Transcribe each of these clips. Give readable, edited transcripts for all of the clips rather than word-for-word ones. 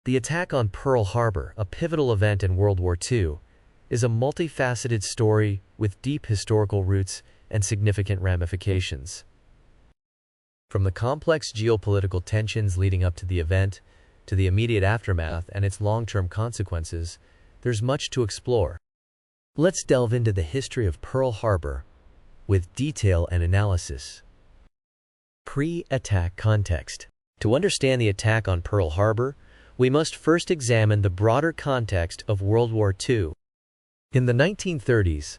The attack on Pearl Harbor, a pivotal event in World War II, is a multifaceted story with deep historical roots and significant ramifications. From the complex geopolitical tensions leading up to the event, to the immediate aftermath and its long-term consequences, there's much to explore. Let's delve into the history of Pearl Harbor with detail and analysis. Pre-attack context. To understand the attack on Pearl Harbor, we must first examine the broader context of World War II. In the 1930s,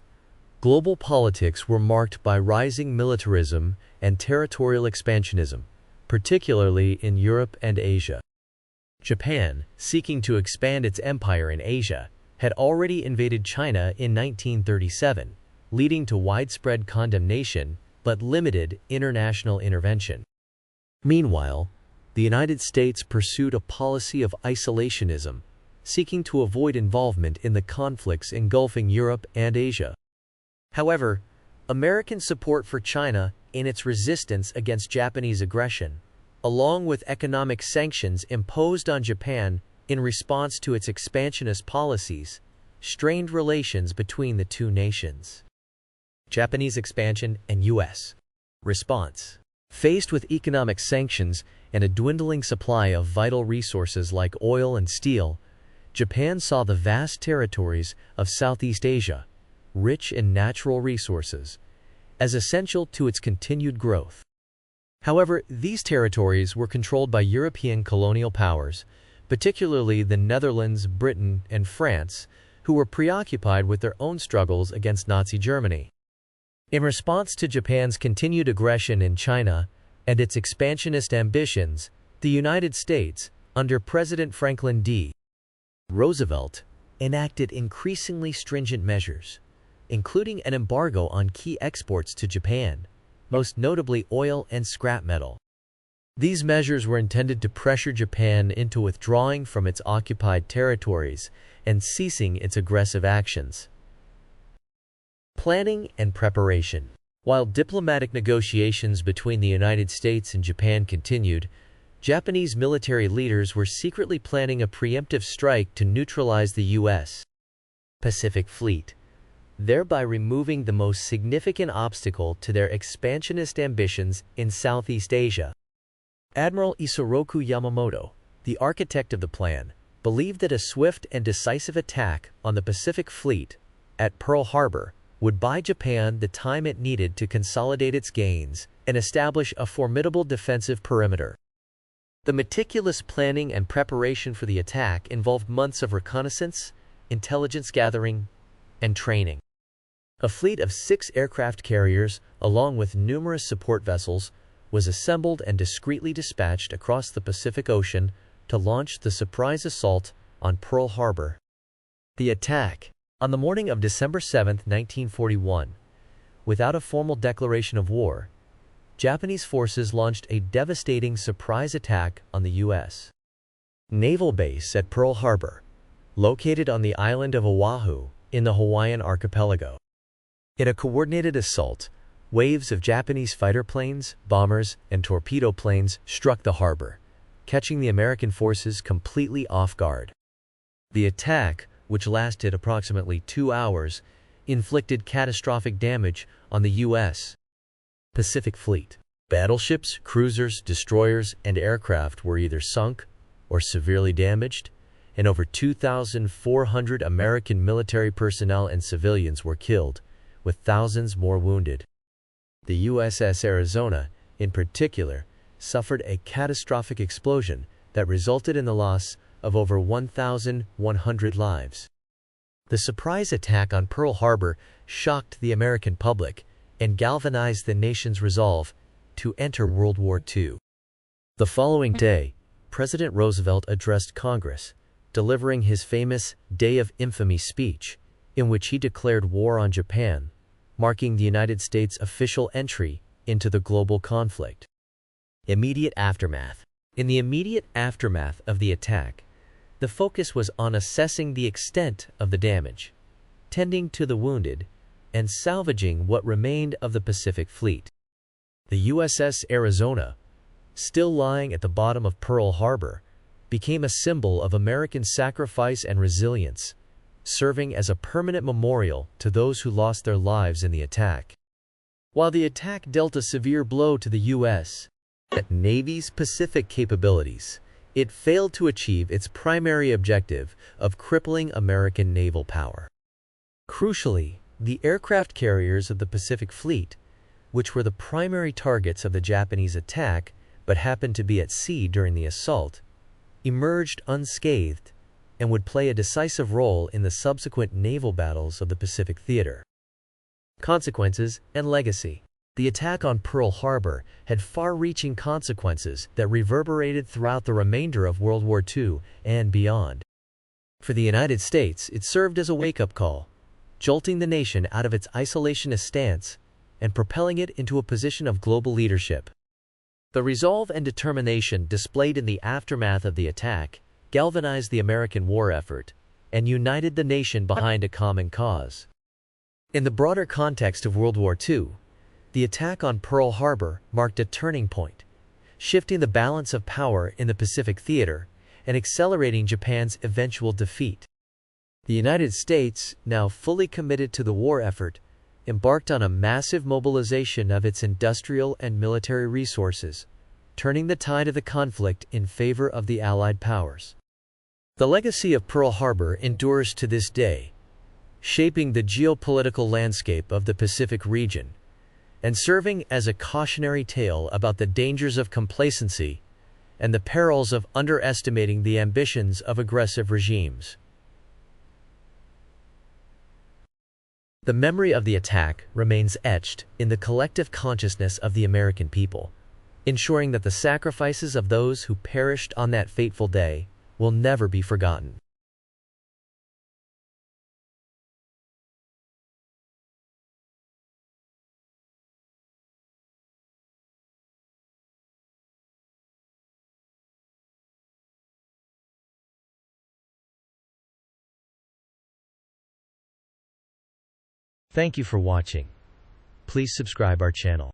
global politics were marked by rising militarism and territorial expansionism, particularly in Europe and Asia. Japan, seeking to expand its empire in Asia, had already invaded China in 1937, leading to widespread condemnation but limited international intervention. Meanwhile, the United States pursued a policy of isolationism, seeking to avoid involvement in the conflicts engulfing Europe and Asia. However, American support for China in its resistance against Japanese aggression, along with economic sanctions imposed on Japan in response to its expansionist policies, strained relations between the two nations. Japanese expansion and U.S. response. Faced with economic sanctions and a dwindling supply of vital resources like oil and steel, Japan saw the vast territories of Southeast Asia, rich in natural resources, as essential to its continued growth. However, these territories were controlled by European colonial powers, particularly the Netherlands, Britain, and France, who were preoccupied with their own struggles against Nazi Germany. In response to Japan's continued aggression in China and its expansionist ambitions, the United States, under President Franklin D. Roosevelt, enacted increasingly stringent measures, including an embargo on key exports to Japan, most notably oil and scrap metal. These measures were intended to pressure Japan into withdrawing from its occupied territories and ceasing its aggressive actions. Planning and preparation. While diplomatic negotiations between the United States and Japan continued, Japanese military leaders were secretly planning a preemptive strike to neutralize the U.S. Pacific Fleet, thereby removing the most significant obstacle to their expansionist ambitions in Southeast Asia. Admiral Isoroku Yamamoto, the architect of the plan, believed that a swift and decisive attack on the Pacific Fleet at Pearl Harbor would buy Japan the time it needed to consolidate its gains and establish a formidable defensive perimeter. The meticulous planning and preparation for the attack involved months of reconnaissance, intelligence gathering, and training. A fleet of 6 aircraft carriers, along with numerous support vessels, was assembled and discreetly dispatched across the Pacific Ocean to launch the surprise assault on Pearl Harbor. The attack, on the morning of December 7, 1941, without a formal declaration of war, Japanese forces launched a devastating surprise attack on the U.S. naval base at Pearl Harbor, located on the island of Oahu in the Hawaiian archipelago. In a coordinated assault, waves of Japanese fighter planes, bombers, and torpedo planes struck the harbor, catching the American forces completely off guard. The attack, which lasted approximately 2 hours, inflicted catastrophic damage on the U.S. Pacific Fleet. Battleships, cruisers, destroyers, and aircraft were either sunk or severely damaged, and over 2,400 American military personnel and civilians were killed, with thousands more wounded. The USS Arizona, in particular, suffered a catastrophic explosion that resulted in the loss of over 1,100 lives. The surprise attack on Pearl Harbor shocked the American public and galvanized the nation's resolve to enter World War II. The following day, President Roosevelt addressed Congress, delivering his famous Day of Infamy speech, in which he declared war on Japan, marking the United States' official entry into the global conflict. Immediate aftermath. In the immediate aftermath of the attack, the focus was on assessing the extent of the damage, tending to the wounded, and salvaging what remained of the Pacific Fleet. The USS Arizona, still lying at the bottom of Pearl Harbor, became a symbol of American sacrifice and resilience, serving as a permanent memorial to those who lost their lives in the attack. While the attack dealt a severe blow to the U.S. Navy's Pacific capabilities, it failed to achieve its primary objective of crippling American naval power. Crucially, the aircraft carriers of the Pacific Fleet, which were the primary targets of the Japanese attack but happened to be at sea during the assault, emerged unscathed and would play a decisive role in the subsequent naval battles of the Pacific theater. Consequences and legacy. The attack on Pearl Harbor had far-reaching consequences that reverberated throughout the remainder of World War II and beyond. For the United States, it served as a wake-up call, jolting the nation out of its isolationist stance and propelling it into a position of global leadership. The resolve and determination displayed in the aftermath of the attack galvanized the American war effort and united the nation behind a common cause. In the broader context of World War II, the attack on Pearl Harbor marked a turning point, shifting the balance of power in the Pacific theater and accelerating Japan's eventual defeat. The United States, now fully committed to the war effort, embarked on a massive mobilization of its industrial and military resources, turning the tide of the conflict in favor of the Allied powers. The legacy of Pearl Harbor endures to this day, shaping the geopolitical landscape of the Pacific region and serving as a cautionary tale about the dangers of complacency and the perils of underestimating the ambitions of aggressive regimes. The memory of the attack remains etched in the collective consciousness of the American people, ensuring that the sacrifices of those who perished on that fateful day will never be forgotten. Thank you for watching. Please subscribe our channel.